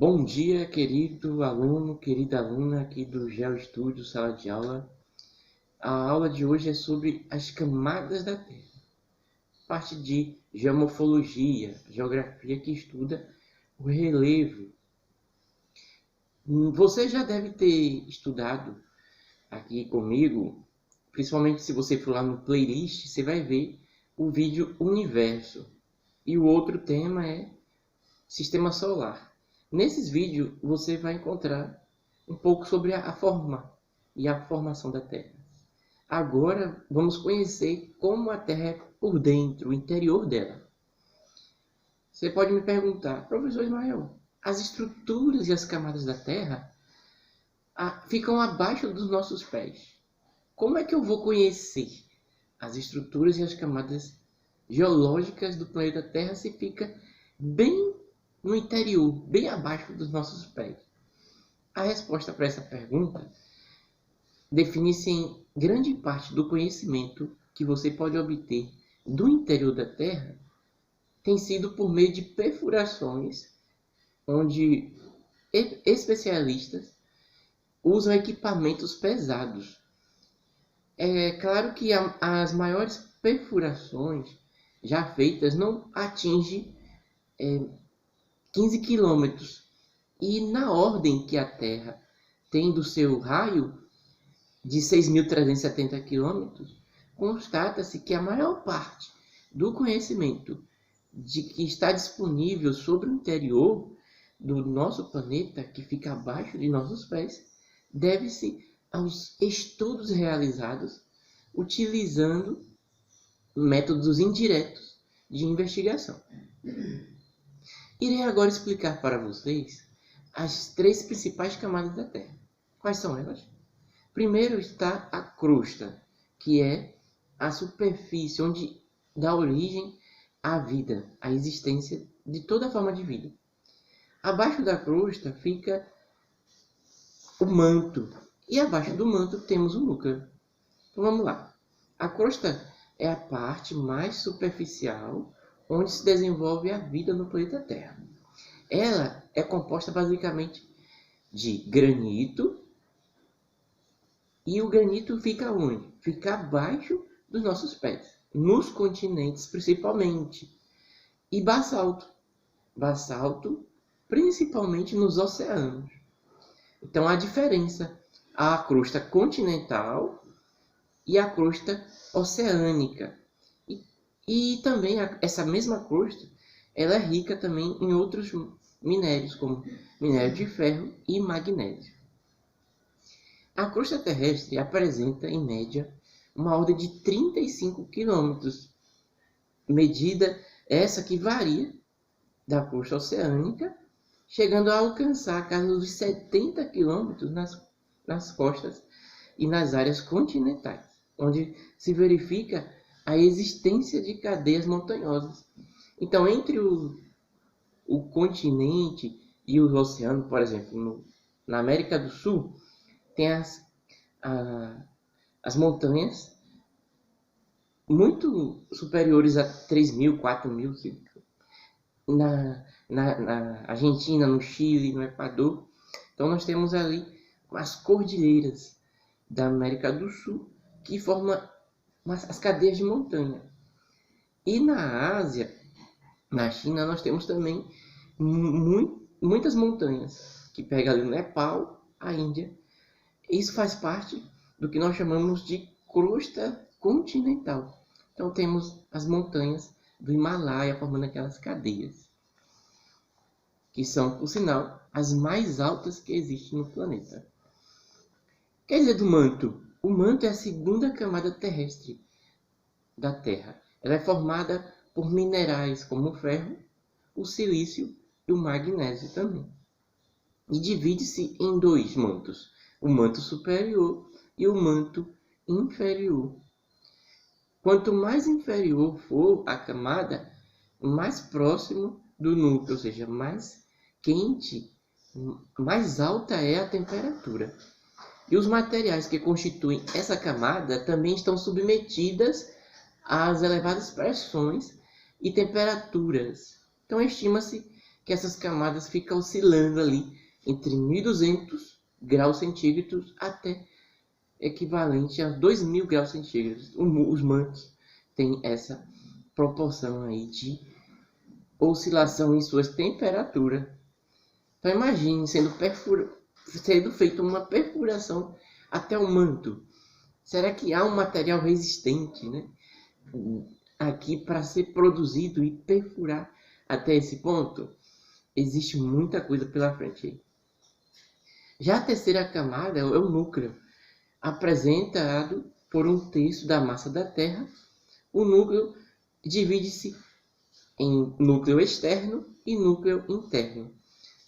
Bom dia, querido aluno, querida aluna aqui do GeoEstudio Sala de Aula. A aula de hoje é sobre as camadas da Terra, parte de geomorfologia, geografia que estuda o relevo. Você já deve ter estudado aqui comigo, principalmente se você for lá no playlist, você vai ver o vídeo Universo. E o outro tema é Sistema Solar. Nesses vídeos você vai encontrar um pouco sobre a forma e a formação da Terra. Agora vamos conhecer como a Terra é por dentro, o interior dela. Você pode me perguntar, professor Ismael, as estruturas e as camadas da Terra ficam abaixo dos nossos pés. Como é que eu vou conhecer as estruturas e as camadas geológicas do planeta Terra se fica bem no interior, bem abaixo dos nossos pés? A resposta para essa pergunta define-se em grande parte do conhecimento que você pode obter do interior da Terra tem sido por meio de perfurações, onde especialistas usam equipamentos pesados. É claro que as maiores perfurações já feitas não atingem 15 quilômetros. E na ordem que a Terra tem do seu raio de 6.370 quilômetros, constata-se que a maior parte do conhecimento de que está disponível sobre o interior do nosso planeta, que fica abaixo de nossos pés, deve-se aos estudos realizados utilizando métodos indiretos de investigação. Irei agora explicar para vocês as três principais camadas da Terra. Quais são elas? Primeiro está a crosta, que é a superfície onde dá origem à vida, à existência de toda forma de vida. Abaixo da crosta fica o manto, e abaixo do manto temos o núcleo. Então vamos lá. A crosta é a parte mais superficial onde se desenvolve a vida no planeta Terra. Ela é composta basicamente de granito, e o granito fica onde? Fica abaixo dos nossos pés, nos continentes principalmente, e basalto. Basalto principalmente nos oceanos. Então a diferença, a crosta continental e a crosta oceânica. E também essa mesma crosta, ela é rica também em outros minérios, como minério de ferro e magnésio. A crosta terrestre apresenta, em média, uma ordem de 35 quilômetros, medida essa que varia da crosta oceânica, chegando a alcançar a casa dos 70 quilômetros nas costas e nas áreas continentais, onde se verifica a existência de cadeias montanhosas. Então, entre o continente e o oceano, por exemplo, na América do Sul, tem as montanhas muito superiores a 3.000, 4.000. Na Argentina, no Chile, no Equador. Então nós temos ali as cordilheiras da América do Sul, que formam as cadeias de montanha. E na Ásia, na China, nós temos também muitas montanhas, que pega ali o Nepal, a Índia. Isso faz parte do que nós chamamos de crosta continental. Então temos as montanhas do Himalaia formando aquelas cadeias, que são, por sinal, as mais altas que existem no planeta. Quer dizer do manto? O manto é a segunda camada terrestre da Terra. Ela é formada por minerais como o ferro, o silício e o magnésio também. E divide-se em dois mantos, o manto superior e o manto inferior. Quanto mais inferior for a camada, mais próximo do núcleo, ou seja, mais quente, mais alta é a temperatura. E os materiais que constituem essa camada também estão submetidas às elevadas pressões e temperaturas. Então estima-se que essas camadas ficam oscilando ali entre 1.200 graus centígrados até equivalente a 2.000 graus centígrados. Os mantos têm essa proporção aí de oscilação em suas temperaturas. Então imagine sendo feita uma perfuração até o manto. Será que há um material resistente, né, aqui para ser produzido e perfurar até esse ponto? Existe muita coisa pela frente aí. Já a terceira camada é o núcleo, apresentado por 1/3 da massa da Terra. O núcleo divide-se em núcleo externo e núcleo interno.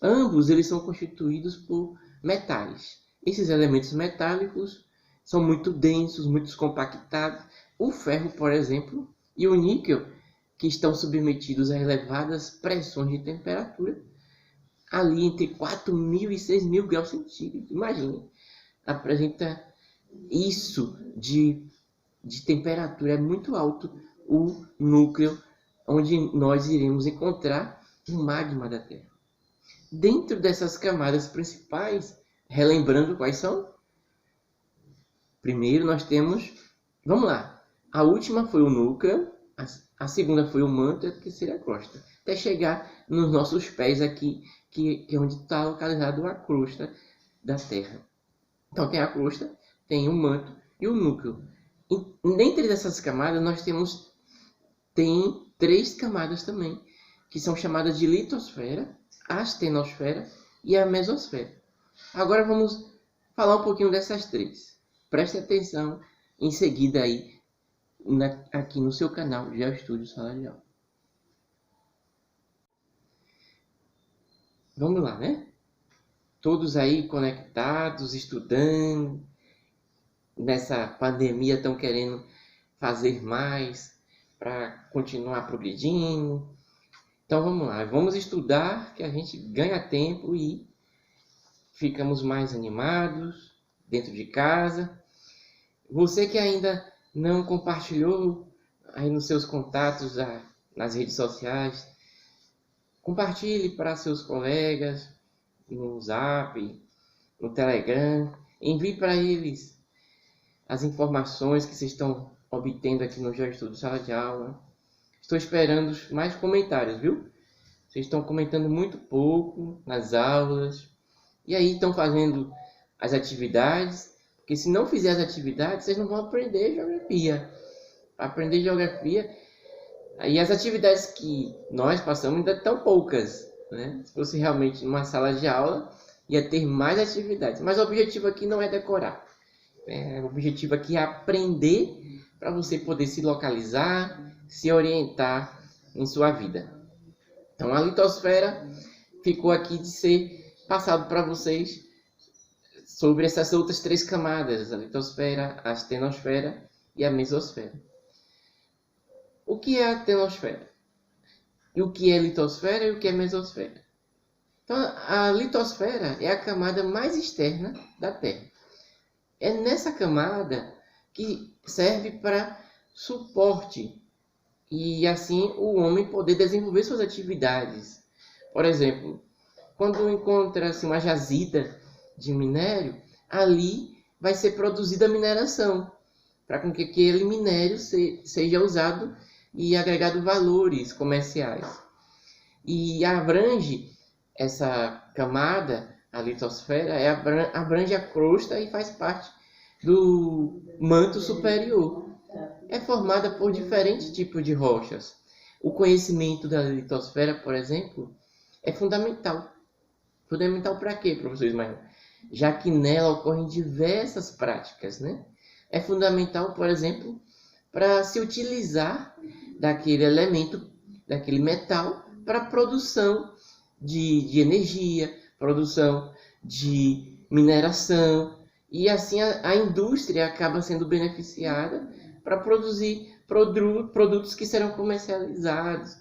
Ambos eles são constituídos por metais. Esses elementos metálicos são muito densos, muito compactados. O ferro, por exemplo, e o níquel, que estão submetidos a elevadas pressões de temperatura, ali entre 4.000 e 6.000 graus centígrados. Imagine, apresenta isso de temperatura, é muito alto o núcleo onde nós iremos encontrar o magma da Terra. Dentro dessas camadas principais, relembrando quais são? Primeiro nós temos, vamos lá, a última foi o núcleo, a segunda foi o manto e a terceira a crosta, até chegar nos nossos pés aqui, que é onde está localizado a crosta da Terra. Então tem a crosta, tem o manto e o núcleo. E dentre dessas camadas nós tem 3 camadas também, que são chamadas de litosfera, a astenosfera e a mesosfera. Agora vamos falar um pouquinho dessas 3. Preste atenção em seguida aí aqui no seu canal GeoEstudo Sala de Aula. Vamos lá, né? Todos aí conectados, estudando, nessa pandemia estão querendo fazer mais para continuar progredindo. Então vamos lá, vamos estudar que a gente ganha tempo e ficamos mais animados dentro de casa. Você que ainda não compartilhou aí nos seus contatos nas redes sociais, compartilhe para seus colegas no Zap, no Telegram, envie para eles as informações que vocês estão obtendo aqui no GeoEstudo Sala de Aula. Estou esperando mais comentários, viu? Vocês estão comentando muito pouco nas aulas. E aí estão fazendo as atividades. Porque se não fizer as atividades, vocês não vão aprender geografia. Para aprender geografia, aí as atividades que nós passamos ainda estão poucas, né? Se fosse realmente numa sala de aula, ia ter mais atividades. Mas o objetivo aqui não é decorar. O objetivo aqui é aprender para você poder se localizar, se orientar em sua vida. Então a litosfera ficou aqui de ser passado para vocês sobre essas outras 3 camadas, a litosfera, a astenosfera e a mesosfera. O que é a astenosfera? E o que é litosfera e o que é mesosfera? Então a litosfera é a camada mais externa da Terra. É nessa camada que serve para suporte e assim o homem poder desenvolver suas atividades. Por exemplo, quando encontra-se uma jazida de minério, ali vai ser produzida a mineração, para que aquele minério seja usado e agregado valores comerciais. E abrange essa camada, a litosfera, abrange a crosta e faz parte do manto superior. É formada por diferentes tipos de rochas. O conhecimento da litosfera, por exemplo, é fundamental. Fundamental para quê, professor Ismael? Já que nela ocorrem diversas práticas, né? É fundamental, por exemplo, para se utilizar daquele elemento, daquele metal, para a produção de energia, produção de mineração, e assim a indústria acaba sendo beneficiada para produzir produtos que serão comercializados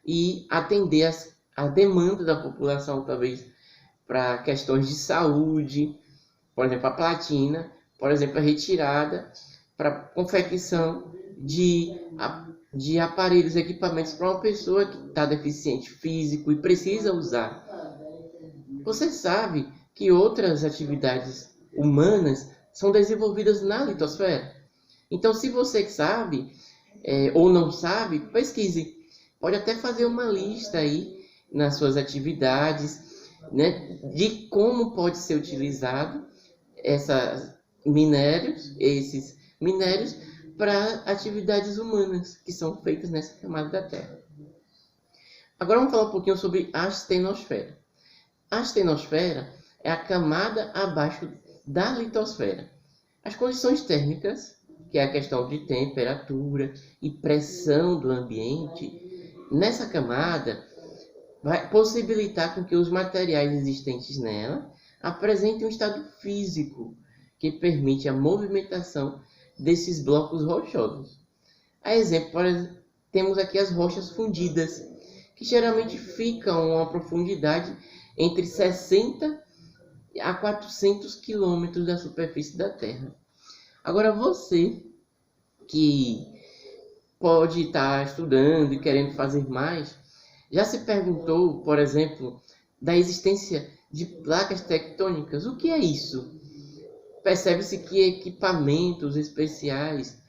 e atender a demanda da população, talvez, para questões de saúde, por exemplo, a platina, por exemplo, a retirada para confecção de de aparelhos, equipamentos para uma pessoa que está deficiente físico e precisa usar. Você sabe que outras atividades humanas são desenvolvidas na litosfera? Então, se você sabe ou não sabe, pesquise. Pode até fazer uma lista aí nas suas atividades, né, de como pode ser utilizado esses minérios para atividades humanas que são feitas nessa camada da Terra. Agora vamos falar um pouquinho sobre a astenosfera. A astenosfera é a camada abaixo da litosfera. As condições térmicas, que é a questão de temperatura e pressão do ambiente, nessa camada vai possibilitar com que os materiais existentes nela apresentem um estado físico que permite a movimentação desses blocos rochosos. A exemplo, temos aqui as rochas fundidas, que geralmente ficam a uma profundidade entre 60 a 400 quilômetros da superfície da Terra. Agora você que pode estar estudando e querendo fazer mais, já se perguntou, por exemplo, da existência de placas tectônicas? O que é isso? Percebe-se que equipamentos especiais,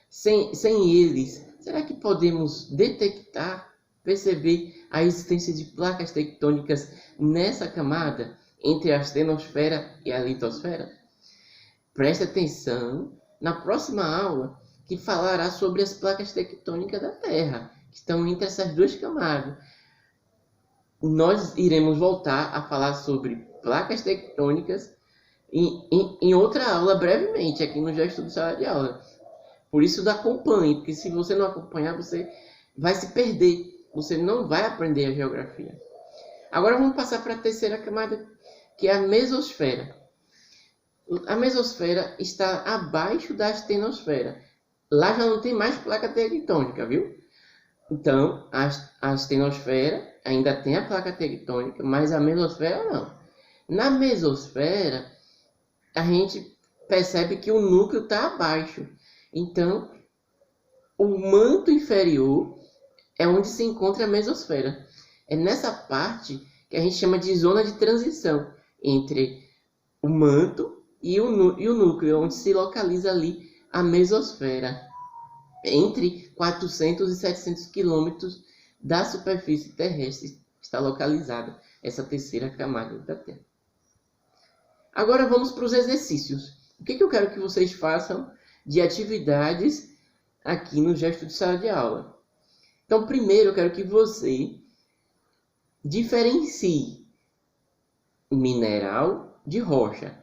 sem eles, será que podemos detectar, perceber a existência de placas tectônicas nessa camada entre a astenosfera e a litosfera? Preste atenção na próxima aula, que falará sobre as placas tectônicas da Terra, que estão entre essas duas camadas. Nós iremos voltar a falar sobre placas tectônicas em outra aula brevemente, aqui no Já Estudo Sala de Aula. Por isso, acompanhe, porque se você não acompanhar, você vai se perder. Você não vai aprender a geografia. Agora vamos passar para a terceira camada, que é a mesosfera. A mesosfera está abaixo da astenosfera. Lá já não tem mais placa tectônica, viu? Então, a astenosfera ainda tem a placa tectônica, mas a mesosfera não. Na mesosfera, a gente percebe que o núcleo está abaixo. Então, o manto inferior é onde se encontra a mesosfera. É nessa parte que a gente chama de zona de transição entre o manto e o núcleo, onde se localiza ali a mesosfera, entre 400 e 700 quilômetros da superfície terrestre está localizada essa terceira camada da Terra. Agora vamos para os exercícios. O que eu quero que vocês façam de atividades aqui no gesto de sala de aula? Então, primeiro eu quero que você diferencie mineral de rocha.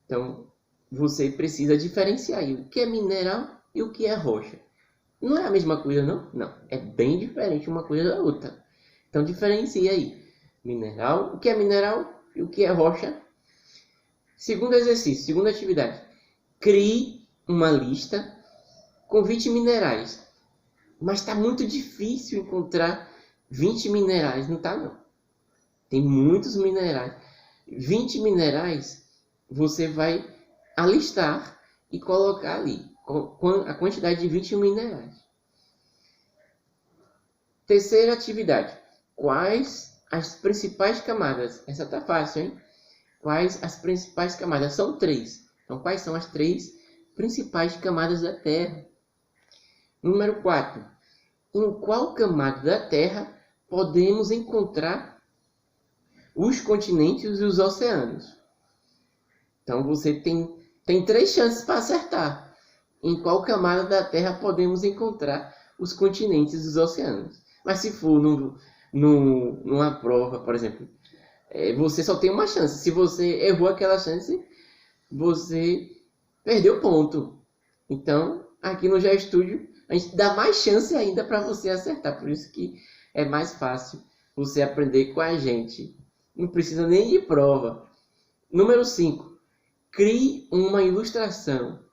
Então, você precisa diferenciar aí o que é mineral e o que é rocha. Não é a mesma coisa, não? Não. É bem diferente uma coisa da outra. Então, diferencie aí. Mineral, o que é mineral e o que é rocha. Segundo exercício, segunda atividade. Crie uma lista com 20 minerais. Mas está muito difícil encontrar 20 minerais. Não está, não. Tem muitos minerais. 20 minerais você vai alistar e colocar ali a quantidade de 20 minerais. Terceira atividade. Quais as principais camadas? Essa tá fácil, hein? Quais as principais camadas? São 3. Então, quais são as 3 principais camadas da Terra? Número 4. Em qual camada da Terra podemos encontrar os continentes e os oceanos? Então, você tem 3 chances para acertar. Em qual camada da Terra podemos encontrar os continentes e os oceanos? Mas se for numa prova, por exemplo, você só tem uma chance. Se você errou aquela chance, você perdeu ponto. Então, aqui no GeoStudio, a gente dá mais chance ainda para você acertar. Por isso que é mais fácil você aprender com a gente. Não precisa nem de prova. Número 5. Crie uma ilustração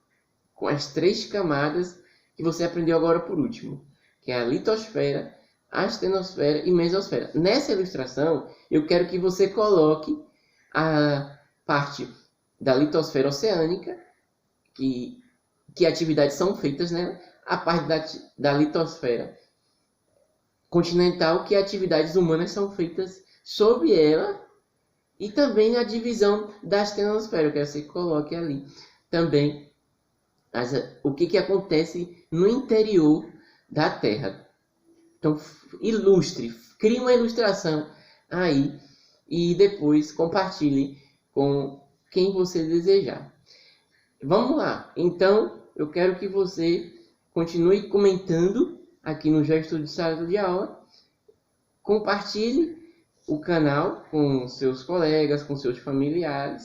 com as 3 camadas que você aprendeu agora por último, que é a litosfera, a astenosfera e mesosfera. Nessa ilustração, eu quero que você coloque a parte da litosfera oceânica, que atividades são feitas nela, a parte da litosfera continental, que atividades humanas são feitas sobre ela, e também a divisão da astenosfera, que você coloque ali também o que acontece no interior da Terra. Então, ilustre, crie uma ilustração aí e depois compartilhe com quem você desejar. Vamos lá. Então, eu quero que você continue comentando aqui no gesto de sala de aula. Compartilhe o canal com seus colegas, com seus familiares.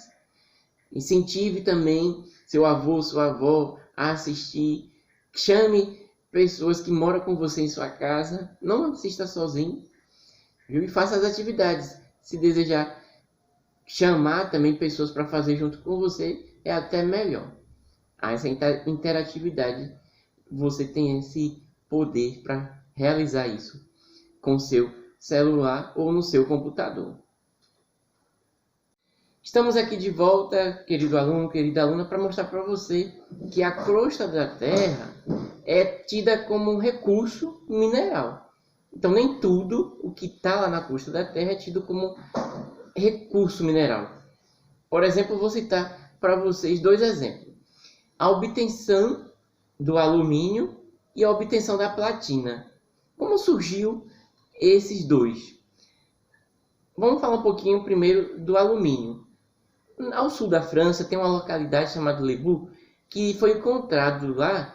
Incentive também seu avô, sua avó a assistir. Chame pessoas que moram com você em sua casa. Não assista sozinho, viu? E faça as atividades. Se desejar chamar também pessoas para fazer junto com você, é até melhor. Essa interatividade, você tem esse poder para realizar isso com seu celular ou no seu computador. Estamos aqui de volta, querido aluno, querida aluna, para mostrar para você que a crosta da Terra é tida como um recurso mineral. Então, nem tudo o que está lá na crosta da Terra é tido como recurso mineral. Por exemplo, vou citar para vocês 2 exemplos. A obtenção do alumínio e a obtenção da platina. Como surgiu esses dois? Vamos falar um pouquinho primeiro do alumínio. Ao sul da França tem uma localidade chamada Lebu, que foi encontrado lá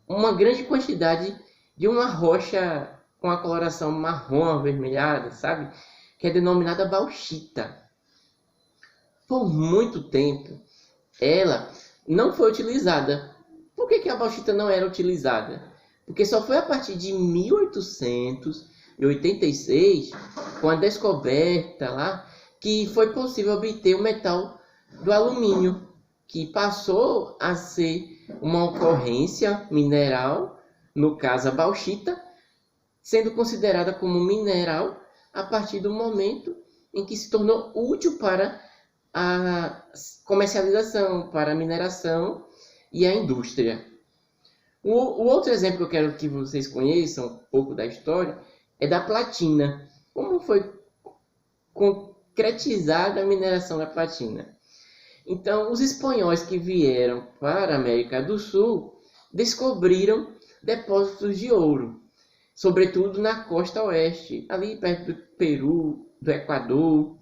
uma grande quantidade de uma rocha com a coloração marrom avermelhada, sabe? Que é denominada bauxita. Por muito tempo, ela não foi utilizada. Por que a bauxita não era utilizada? Porque só foi a partir de 1886, com a descoberta lá, que foi possível obter o metal do alumínio, que passou a ser uma ocorrência mineral, no caso a bauxita, sendo considerada como mineral a partir do momento em que se tornou útil para a comercialização, para a mineração e a indústria. O outro exemplo que eu quero que vocês conheçam um pouco da história é da platina. Como foi concretizada a mineração da platina? Então, os espanhóis que vieram para a América do Sul descobriram depósitos de ouro, sobretudo na costa oeste, ali perto do Peru, do Equador,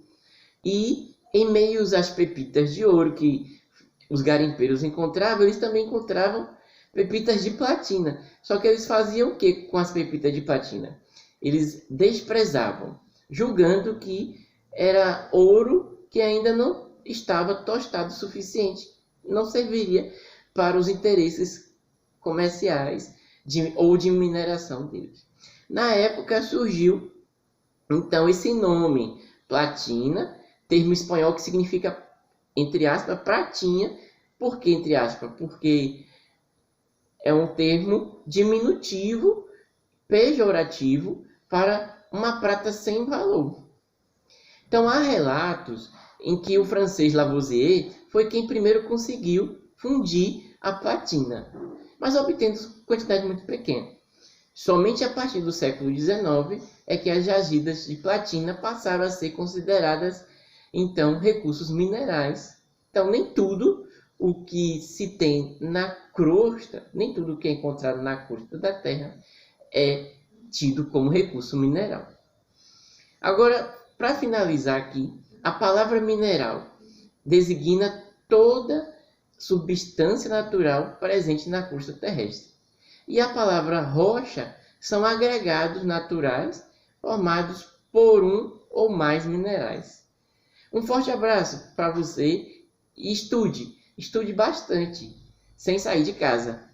e em meio às pepitas de ouro que os garimpeiros encontravam, eles também encontravam pepitas de platina. Só que eles faziam o que com as pepitas de platina? Eles desprezavam, julgando que era ouro que ainda não estava tostado o suficiente, não serviria para os interesses comerciais ou de mineração deles. Na época surgiu então esse nome, platina, termo espanhol que significa, entre aspas, pratinha. Por que entre aspas? Porque é um termo diminutivo, pejorativo, para uma prata sem valor. Então há relatos em que o francês Lavoisier foi quem primeiro conseguiu fundir a platina, mas obtendo quantidade muito pequena. Somente a partir do século XIX é que as jazidas de platina passaram a ser consideradas, então, recursos minerais. Então, nem tudo o que se tem na crosta, nem tudo o que é encontrado na crosta da Terra é tido como recurso mineral. Agora, para finalizar aqui, a palavra mineral designa toda substância natural presente na crosta terrestre. E a palavra rocha são agregados naturais formados por um ou mais minerais. Um forte abraço para você e estude bastante, sem sair de casa.